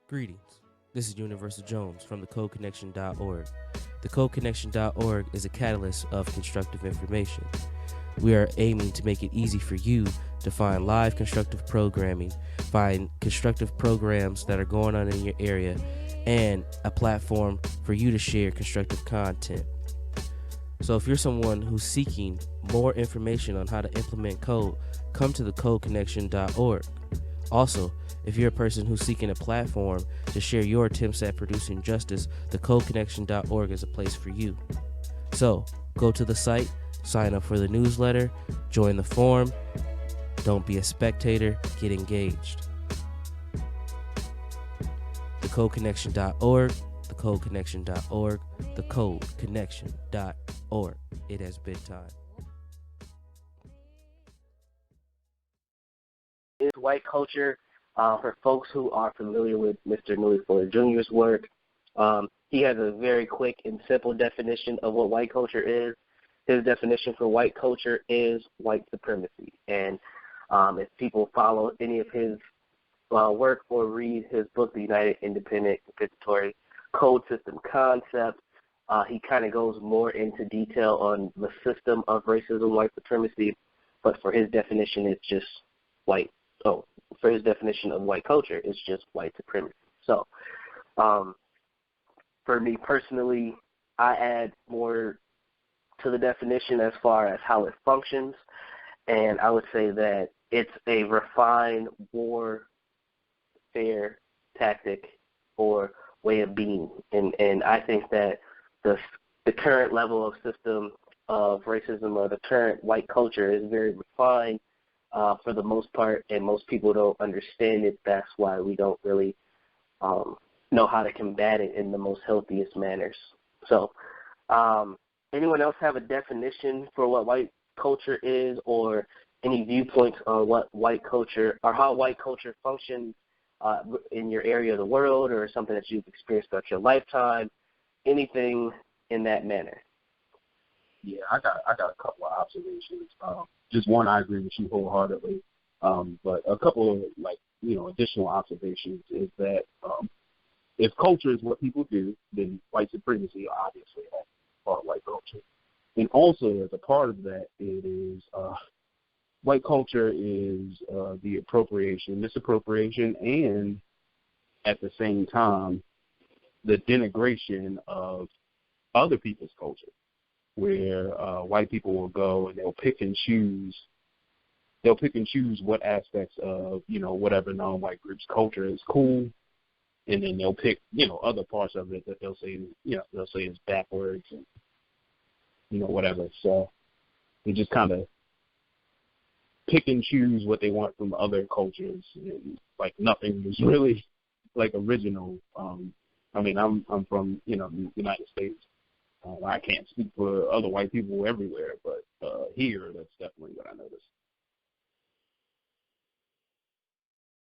Greetings. This is Universal Jones from thecodeconnection.org. Thecodeconnection.org is a catalyst of constructive information. We are aiming to make it easy for you to find live constructive programming, find constructive programs that are going on in your area, and a platform for you to share constructive content. So if you're someone who's seeking more information on how to implement code, come to thecodeconnection.org. Also, if you're a person who's seeking a platform to share your attempts at producing justice, thecodeconnection.org is a place for you. So, go to the site, sign up for the newsletter, join the forum. Don't be a spectator, get engaged. Thecodeconnection.org, thecodeconnection.org, thecodeconnection.org. It has been time. Is white culture. For folks who are familiar with Mr. Neely Fuller Jr.'s work, he has a very quick and simple definition of what white culture is. His definition for white culture is white supremacy. And if people follow any of his work or read his book, The United Independent Compensatory Code System Concept, he kind of goes more into detail on the system of racism, white supremacy. But for his definition, it's just for his definition of white culture, it's just white supremacy. So, for me personally, I add more to the definition as far as how it functions, and I would say that it's a refined warfare tactic or way of being, and I think that the current level of system of racism or the current white culture is very refined. For the most part, and most people don't understand it. That's why we don't really know how to combat it in the most healthiest manners. So, anyone else have a definition for what white culture is, or any viewpoints on what white culture or how white culture functions in your area of the world, or something that you've experienced throughout your lifetime? Anything in that manner? Yeah, I got a couple of observations. Just one, I agree with you wholeheartedly. But a couple of additional observations is that if culture is what people do, then white supremacy obviously has part of white culture. And also as a part of that, it is white culture is the appropriation, misappropriation, and at the same time the denigration of other people's culture, where white people will go and they'll pick and choose what aspects of, whatever non-white group's culture is cool, and then they'll pick, other parts of it that they'll say is backwards and, whatever. So they just kind of pick and choose what they want from other cultures, and nothing is really original. I'm from, the United States. I can't speak for other white people everywhere, but here, that's definitely what I noticed.